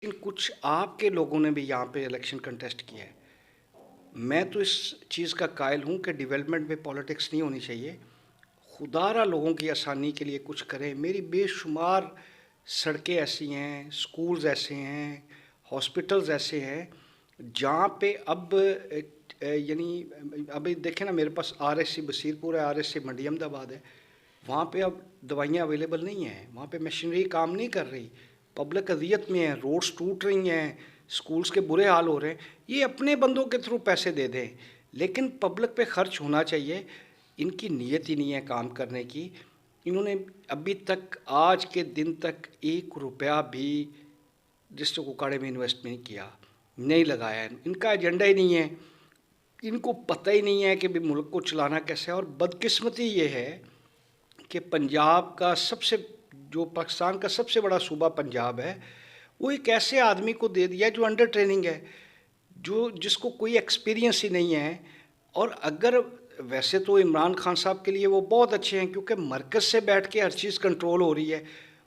लेकिन कुछ आपके लोगों ने भी यहाँ पे इलेक्शन कंटेस्ट किया है। मैं तो इस चीज़ का कायल हूँ कि डेवलपमेंट में पॉलिटिक्स नहीं होनी चाहिए। खुदारा लोगों की आसानी के लिए कुछ करें। मेरी बेशुमार सड़कें ऐसी हैं, स्कूल्स ऐसे हैं, हॉस्पिटल्स ऐसे हैं जहाँ पे अब यानी अभी देखें ना, मेरे पास आरएससी बसीरपुर है, आरएससी मंडी अहमदाबाद है। वहाँ पे अब दवाइयाँ अवेलेबल नहीं हैं, वहाँ पे मशीनरी काम नहीं कर रही, पब्लिक अजियत में है, रोड्स टूट रही हैं, स्कूल्स के बुरे हाल हो रहे हैं। ये अपने बंदों के थ्रू पैसे दे दें, लेकिन पब्लिक पे खर्च होना चाहिए। इनकी नीयत ही नहीं है काम करने की। इन्होंने अभी तक, आज के दिन तक, 1 रुपया भी डिस्ट्रिक्ट उकाड़े में इन्वेस्ट नहीं किया, नहीं लगाया है। इनका एजेंडा ही नहीं है, इनको पता ही नहीं है कि भी मुल्क को चलाना कैसे है। और बदकिस्मती ये है कि पंजाब का सबसे, जो पाकिस्तान का सबसे बड़ा सूबा पंजाब है, वो एक ऐसे आदमी को दे दिया जो अंडर ट्रेनिंग है, जो जिसको कोई एक्सपीरियंस ही नहीं है। और अगर वैसे तो इमरान खान साहब के लिए वो बहुत अच्छे हैं, क्योंकि मरकज़ से बैठ के हर चीज़ कंट्रोल हो रही है।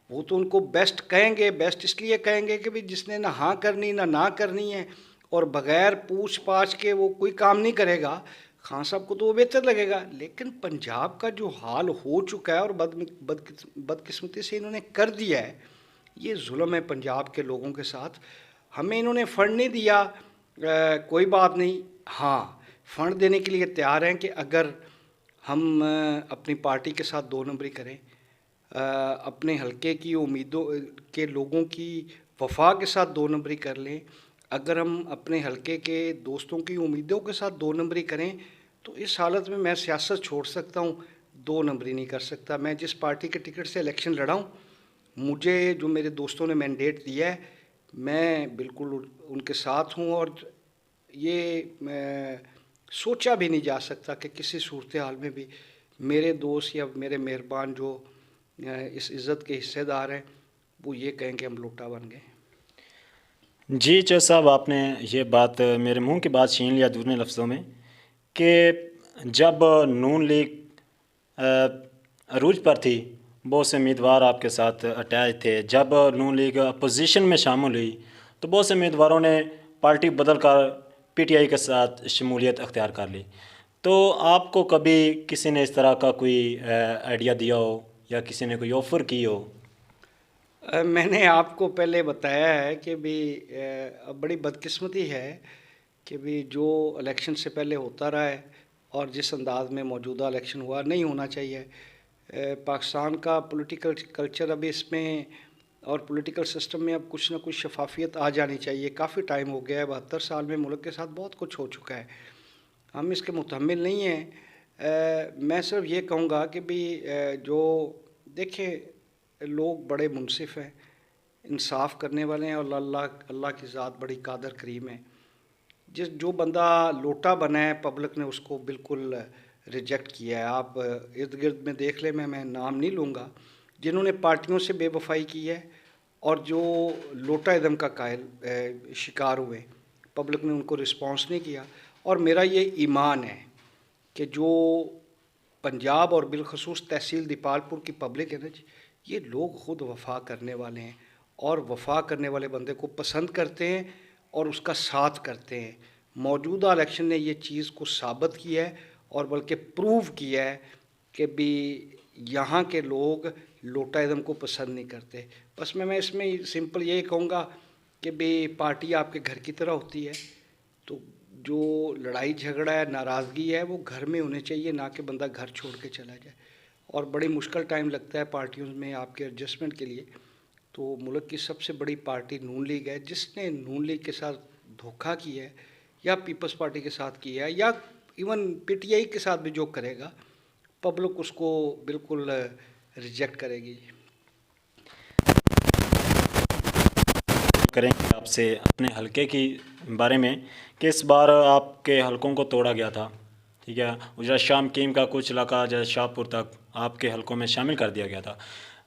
वो तो उनको बेस्ट कहेंगे, बेस्ट इसलिए कहेंगे कि भाई जिसने ना हाँ करनी ना करनी है, और बग़ैर पूछ पाछ के वो कोई काम नहीं करेगा, खान साहब को तो वो बेहतर लगेगा। लेकिन पंजाब का जो हाल हो चुका है, और बदकिस्मती से इन्होंने कर दिया है, ये जुल्म है पंजाब के लोगों के साथ। हमें इन्होंने फ़ंड नहीं दिया, कोई बात नहीं। हाँ, फ़ंड देने के लिए तैयार हैं कि अगर हम अपनी पार्टी के साथ दो नंबरी करें, अपने हलके की उम्मीदों के लोगों की वफा के साथ दो नंबरी कर लें, अगर हम अपने हलके के दोस्तों की उम्मीदों के साथ दो नंबरी करें, तो इस हालत में मैं सियासत छोड़ सकता हूँ, दो नंबरी नहीं कर सकता। मैं जिस पार्टी के टिकट से इलेक्शन लड़ा हूँ, मुझे जो मेरे दोस्तों ने मैंडेट दिया है, मैं बिल्कुल उनके साथ हूँ। और ये सोचा भी नहीं जा सकता कि किसी सूरत हाल में भी मेरे दोस्त या मेरे मेहरबान जो इस इज़्ज़त के हिस्सेदार हैं, वो ये कहें कि हम लोटा बन गए। जी चौधरी साहब, आपने ये बात मेरे मुंह की बात छीन लिया दूसरे लफ्ज़ों में कि जब नून लीग अरूज पर थी, बहुत से उम्मीदवार आपके साथ अटैच थे। जब नून लीग अपोजिशन में शामिल हुई तो बहुत से उम्मीदवारों ने पार्टी बदल कर पीटीआई के साथ शमूलियत अख्तियार कर ली। तो आपको कभी किसी ने इस तरह का कोई आइडिया दिया हो या किसी ने कोई ऑफ़र की हो? मैंने आपको पहले बताया है कि भी अब बड़ी बदकिस्मती है कि भी जो इलेक्शन से पहले होता रहा है और जिस अंदाज में मौजूदा इलेक्शन हुआ, नहीं होना चाहिए। पाकिस्तान का पॉलिटिकल कल्चर अभी इसमें और पॉलिटिकल सिस्टम में अब कुछ ना कुछ शफाफियत आ जानी चाहिए। काफ़ी टाइम हो गया है, 72 साल में मुल्क के साथ बहुत कुछ हो चुका है, हम इसके मुतहम्मिल नहीं हैं। मैं सिर्फ ये कहूँगा कि भी जो देखें, लोग बड़े मुनसिफ़ हैं, इंसाफ करने वाले हैं, और अल्लाह अल्लाह की ज़ात बड़ी कादर करीम है। जो बंदा लोटा बना है, पब्लिक ने उसको बिल्कुल रिजेक्ट किया है। आप इर्द गिर्द में देख लें, मैं नाम नहीं लूँगा, जिन्होंने पार्टियों से बेवफाई की है और जो लोटा इदम का कायल शिकार हुए, पब्लिक ने उनको रिस्पॉन्स नहीं किया। और मेरा ये ईमान है कि जो पंजाब और बिलखसूस तहसील दीपालपुर की पब्लिक है ना जी, ये लोग ख़ुद वफ़ा करने वाले हैं, और वफ़ा करने वाले बंदे को पसंद करते हैं और उसका साथ करते हैं। मौजूदा इलेक्शन ने ये चीज़ को साबित किया है, और बल्कि प्रूव किया है कि भी यहाँ के लोग लोटाइज़म को पसंद नहीं करते। बस मैं इसमें सिंपल यही कहूँगा कि भी पार्टी आपके घर की तरह होती है, तो जो लड़ाई झगड़ा है, नाराज़गी है, वो घर में होने चाहिए, ना कि बंदा घर छोड़ के चला जाए। और बड़ी मुश्किल टाइम लगता है पार्टियों में आपके एडजस्टमेंट के लिए। तो मुल्क की सबसे बड़ी पार्टी नून लीग है, जिसने नून लीग के साथ धोखा किया है, या पीपल्स पार्टी के साथ किया है, या इवन पीटीआई के साथ भी जो करेगा, पब्लिक उसको बिल्कुल रिजेक्ट करेगी। करेंगे आपसे अपने हलके की बारे में कि इस बार आपके हलकों को तोड़ा गया था, ठीक है। उजरा शाम कीम का कुछ इलाका जैसे शाहपुर तक आपके हलकों में शामिल कर दिया गया था।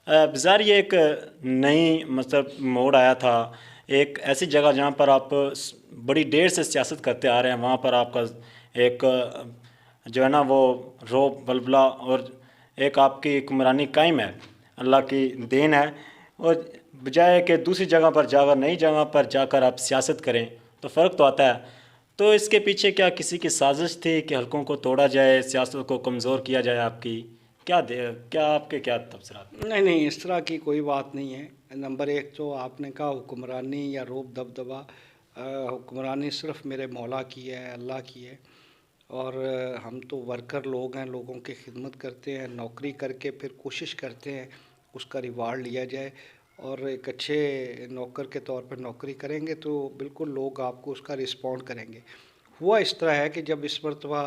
ज़ाहिर ये एक नई मतलब मोड़ आया था, एक ऐसी जगह जहाँ पर आप बड़ी देर से सियासत करते आ रहे हैं, वहाँ पर आपका एक जो है ना वो रोब बलबला और एक आपकी हुक्मरानी कायम है, अल्लाह की देन है। और बजाय कि दूसरी जगह पर जाकर नई जगह पर जाकर आप सियासत करें तो फ़र्क तो आता है। तो इसके पीछे क्या किसी की साजिश थी कि हलकों को तोड़ा जाए, सियासत को कमज़ोर किया जाए? आपकी क्या आपके क्या तबसरा? नहीं नहीं, इस तरह की कोई बात नहीं है। नंबर एक तो आपने कहा हुक्मरानी या रोब दबदबा, हुक्मरानी सिर्फ मेरे मौला की है, अल्लाह की है। और हम तो वर्कर लोग हैं, लोगों की खिदमत करते हैं, नौकरी करके फिर कोशिश करते हैं उसका रिवार्ड लिया जाए। और एक अच्छे नौकर के तौर पर नौकरी करेंगे तो बिल्कुल लोग आपको उसका रिस्पॉन्ड करेंगे। हुआ इस तरह है कि जब इस मरतबा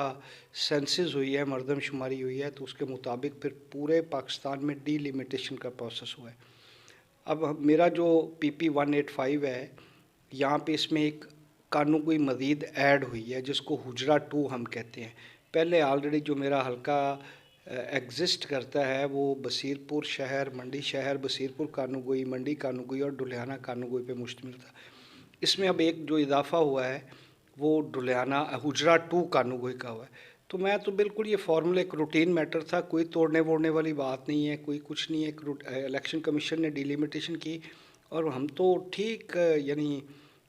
सेंसस हुई है, मरदमशुमारी हुई है, तो उसके मुताबिक फिर पूरे पाकिस्तान में डीलिमिटेशन का प्रोसेस हुआ है। अब मेरा जो PP 185 है, यहाँ पे इसमें एक कानून मज़ीद ऐड हुई है जिसको हुजरा 2 हम कहते हैं। पहले ऑलरेडी जो मेरा हल्का एग्जिस्ट करता है वो बसीरपुर शहर, मंडी शहर, बसीरपुर कानूगोई, मंडी कानूगोई और डुलियाना कानूगोई पे मुश्तमिल था। इसमें अब एक जो इजाफ़ा हुआ है वो डुलियाना हुजरा 2 कानूगोई का हुआ है। तो मैं तो बिल्कुल ये फार्मूला एक रूटीन मैटर था, कोई तोड़ने वोड़ने वाली बात नहीं है, कोई कुछ नहीं है। इलेक्शन कमीशन ने डिलिमिटेशन की और हम तो ठीक यानी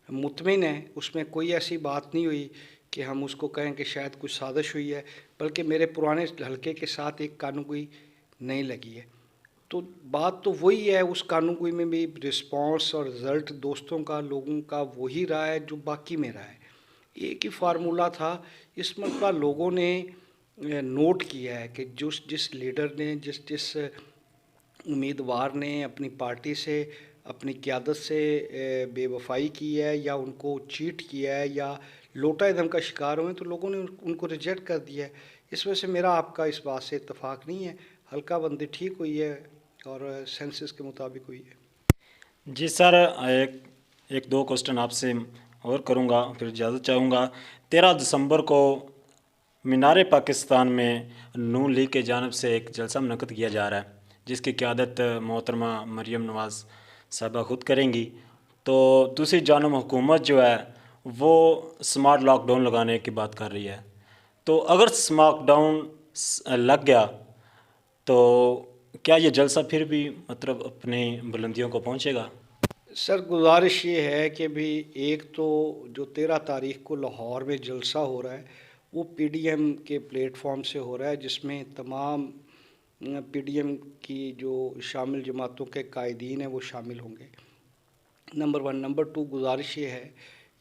मुतमिन हैं, उसमें कोई ऐसी बात नहीं हुई कि हम उसको कहें कि शायद कुछ साजिश हुई है, बल्कि मेरे पुराने हलके के साथ एक कानूगोई नहीं लगी है। तो बात तो वही है, उस कानूनगोई में भी रिस्पांस और रिज़ल्ट दोस्तों का, लोगों का वही रहा है जो बाकी में रहा है। एक ही फार्मूला था। इस मरतबा लोगों ने नोट किया है कि जिस जिस लीडर ने, जिस जिस उम्मीदवार ने अपनी पार्टी से, अपनी क़यादत से बेवफाई की है या उनको चीट किया है या लोटा दम का शिकार हुए, तो लोगों ने उनको रिजेक्ट कर दिया है। इस वजह से मेरा आपका इस बात से इत्तेफाक नहीं है। हल्का बंदी ठीक हुई है और सेंसस के मुताबिक हुई है। जी सर, एक एक दो क्वेश्चन आपसे और करूँगा, फिर इजाज़त चाहूँगा। 13 दिसंबर को मीनार पाकिस्तान में नून लीग के जानिब से एक जलसा मुनक़्क़द किया जा रहा है, जिसकी क़यादत मोहतरमा मरीम नवाज़ साहिबा ख़ुद करेंगी। तो दूसरी जानब हुकूमत जो है वो स्मार्ट लॉकडाउन लगाने की बात कर रही है। तो अगर स्मार्ट डाउन लग गया तो क्या ये जलसा फिर भी मतलब अपनी बुलंदियों को पहुँचेगा? सर गुजारिश ये है कि भी एक तो जो 13 तारीख को लाहौर में जलसा हो रहा है वो PDM के प्लेटफॉर्म से हो रहा है, जिसमें तमाम PDM की जो शामिल जमातों के कायदीन हैं वो शामिल होंगे। नंबर 1। नंबर 2, गुजारिश ये है,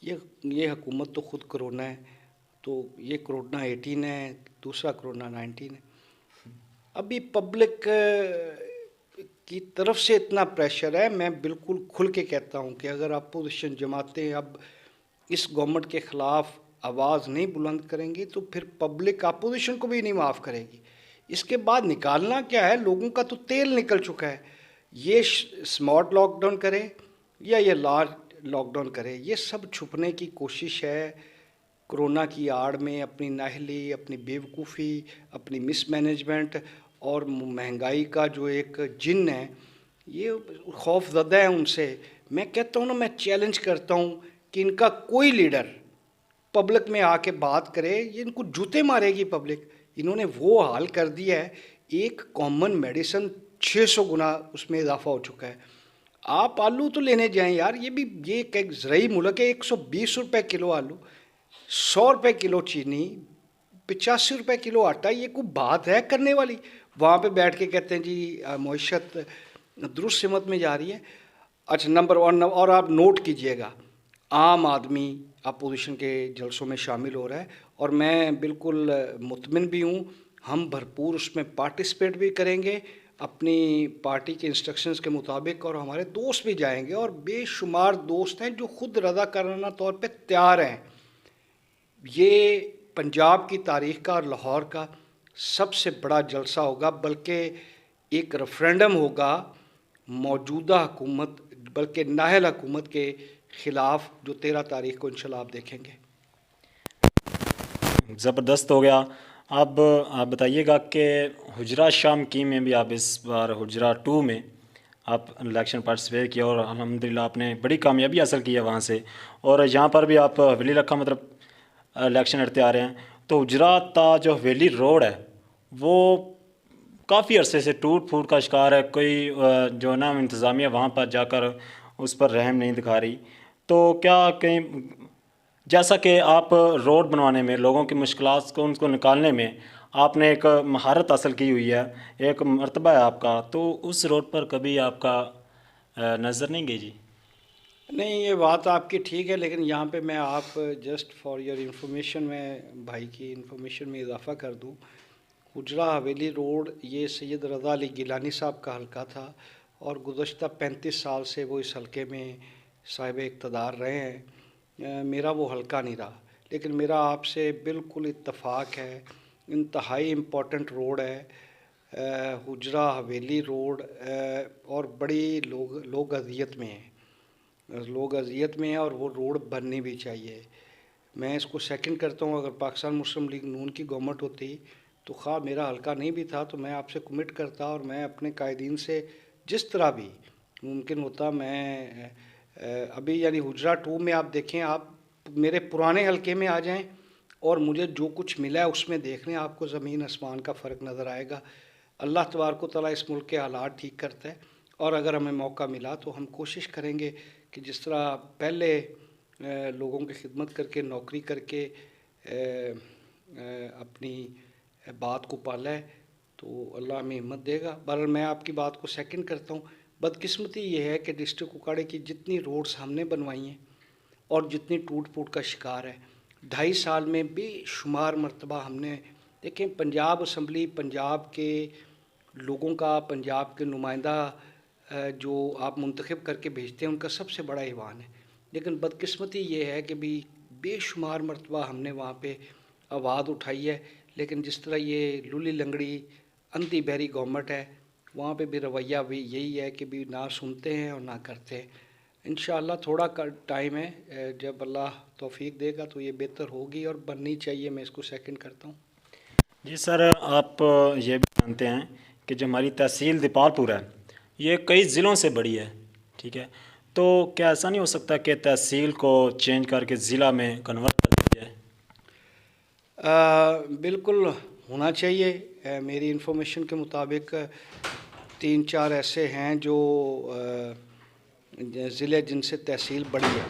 ये हुकूमत तो ख़ुद कोरोना है, तो ये कोरोना 18 है, दूसरा कोरोना 19 है। अभी पब्लिक की तरफ से इतना प्रेशर है, मैं बिल्कुल खुल के कहता हूँ कि अगर अपोजिशन जमातें अब इस गवर्नमेंट के ख़िलाफ़ आवाज़ नहीं बुलंद करेंगी तो फिर पब्लिक अपोजिशन को भी नहीं माफ़ करेगी। इसके बाद निकालना क्या है, लोगों का तो तेल निकल चुका है। ये स्मार्ट लॉकडाउन करे या ये लार्ज लॉकडाउन करे, ये सब छुपने की कोशिश है कोरोना की आड़ में। अपनी नाहली, अपनी बेवकूफ़ी, अपनी मिसमैनेजमेंट और महंगाई का जो एक जिन है, ये खौफज़दा है उनसे। मैं कहता हूँ ना, मैं चैलेंज करता हूँ कि इनका कोई लीडर पब्लिक में आके बात करे, ये इनको जूते मारेगी पब्लिक। इन्होंने वो हाल कर दिया है, एक कॉमन मेडिसिन 600 गुना उसमें इजाफा हो चुका है। आप आलू तो लेने जाएं यार, ये एक ज़रई मुल्क है। 120 रुपये किलो आलू, 100 रुपये किलो चीनी, 85 रुपये किलो आटा, ये कोई बात है करने वाली? वहाँ पे बैठ के कहते हैं जी मईशत दुरुस्त सिमत में जा रही है। अच्छा, नंबर 1। और आप नोट कीजिएगा, आम आदमी अपोजिशन के जलसों में शामिल हो रहा है और मैं बिल्कुल मुतमिन भी हूँ। हम भरपूर उसमें पार्टिसिपेट भी करेंगे अपनी पार्टी के इंस्ट्रक्शंस के मुताबिक, और हमारे दोस्त भी जाएंगे और बेशुमार दोस्त हैं जो ख़ुद रज़ाकाराना तौर पे तैयार हैं। ये पंजाब की तारीख़ का और लाहौर का सबसे बड़ा जलसा होगा, बल्कि एक रेफरेंडम होगा मौजूदा हुकूमत, बल्कि नाहल हुकूमत के ख़िलाफ़, जो 13 तारीख़ को इंशाल्लाह आप देखेंगे। ज़बरदस्त हो गया। अब आप बताइएगा कि हुजरा शाम की में भी आप इस बार हुजरा 2 में आप इलेक्शन पार्टिसिपेट किया और अल्हम्दुलिल्लाह आपने बड़ी कामयाबी हासिल की है वहाँ से, और यहाँ पर भी आप हवेली रखा मतलब इलेक्शन लड़ते आ रहे हैं। तो हुजरा ता जो हवेली रोड है वो काफ़ी अरसे से टूट फूट का शिकार है। कोई जो है ना इंतज़ामिया वहाँ पर जाकर उस पर रहम नहीं दिखा रही। तो क्या कहीं जैसा कि आप रोड बनवाने में लोगों की मुश्किलात को उनको निकालने में आपने एक महारत हासिल की हुई है, एक मर्तबा है आपका, तो उस रोड पर कभी आपका नज़र नहीं गई जी? नहीं, ये बात आपकी ठीक है, लेकिन यहाँ पे मैं आप जस्ट फॉर योर इंफॉर्मेशन में भाई की इंफॉर्मेशन में इजाफ़ा कर दूँ। हुजरा हवेली रोड ये सैयद रज़ा अली गिलानी साहब का हलका था और गुज़श्ता 35 साल से वो इस हलके में साहिब इक़्तिदार रहे हैं। मेरा वो हलका नहीं रहा, लेकिन मेरा आपसे बिल्कुल इत्तफ़ाक़ है, इंतहाई इम्पोर्टेंट रोड है हुजरा हवेली रोड, और बड़ी लोग अज़ियत में हैं, लोग अज़ियत में हैं और वो रोड बननी भी चाहिए। मैं इसको सेकंड करता हूँ। अगर पाकिस्तान मुस्लिम लीग नून की गवर्नमेंट होती तो ख़्वाह मेरा हल्का नहीं भी था तो मैं आपसे कमिट करता और मैं अपने कायदीन से जिस तरह भी मुमकिन होता मैं अभी यानी हुजरा 2 में आप देखें, आप मेरे पुराने हलके में आ जाएं और मुझे जो कुछ मिला है उसमें देख लें, आपको ज़मीन आसमान का फ़र्क नज़र आएगा। अल्लाह तबारक व तआला इस मुल्क के हालात ठीक करता है और अगर हमें मौका मिला तो हम कोशिश करेंगे कि जिस तरह पहले लोगों की खिदमत करके नौकरी करके अपनी बात को पाला है तो अल्लाह हमें हिम्मत देगा। बहरहाल मैं आपकी बात को सेकंड करता हूँ। बदकिस्मती ये है कि डिस्ट्रिक्ट कुपवाड़ा की जितनी रोड्स हमने बनवाई हैं और जितनी टूट फूट का शिकार है, 2.5 साल में बेशुमार मरतबा हमने देखें। पंजाब असम्बली पंजाब के लोगों का, पंजाब के नुमाइंदा जो आप मुंतखब करके भेजते हैं उनका सबसे बड़ा ईवान है, लेकिन बदकिस्मती ये है कि भी बेशुमार मरतबा हमने वहाँ पे आवाज़ उठाई है, लेकिन जिस तरह ये लूली लंगड़ी अंधी बहरी गवर्नमेंट है वहाँ पे भी रवैया भी यही है कि भी ना सुनते हैं और ना करते हैं। इंशाअल्लाह थोड़ा टाइम है, जब अल्लाह तौफीक देगा तो ये बेहतर होगी और बननी चाहिए। मैं इसको सेकंड करता हूँ। जी सर, आप ये भी जानते हैं कि जो हमारी तहसील दीपालपुर है ये कई ज़िलों से बड़ी है, ठीक है, तो क्या ऐसा नहीं हो सकता कि तहसील को चेंज करके ज़िला में कन्वर्ट कर दिया जाए? बिल्कुल होना चाहिए। मेरी इन्फॉर्मेशन के मुताबिक 3-4 ऐसे हैं जो ज़िले जिनसे तहसील बड़ी है।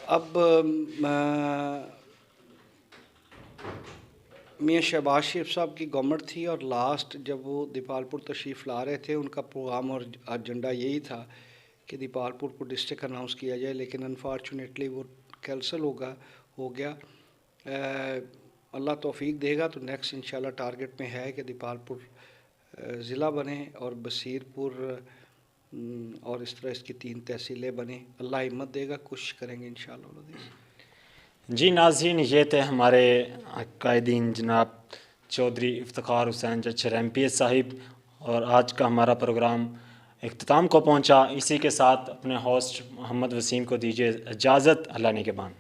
अब मियाँ शहबाज शरीफ साहब की गवर्नमेंट थी और लास्ट जब वो दीपालपुर तशरीफ़ ला रहे थे उनका प्रोग्राम और एजेंडा यही था कि दीपालपुर को डिस्ट्रिक्ट अनाउंस किया जाए, लेकिन अनफॉर्चुनेटली वो कैंसिल हो गया। अल्लाह तौफीक देगा तो नेक्स्ट इंशाल्लाह टारगेट में है कि दीपालपुर ज़िला बने और बसीरपुर और इस तरह इसकी 3 तहसीलें बने। अल्लाह हिम्मत देगा, कोशिश करेंगे इंशाल्लाह। जी नाज़रीन, ये थे हमारे कायदीन जनाब चौधरी इफ्तिखार हुसैन जचर MPS साहिब, और आज का हमारा प्रोग्राम इख्तिताम को पहुंचा। इसी के साथ अपने होस्ट मोहम्मद वसीम को दीजिए इजाज़त। अल्लाह निगहबान।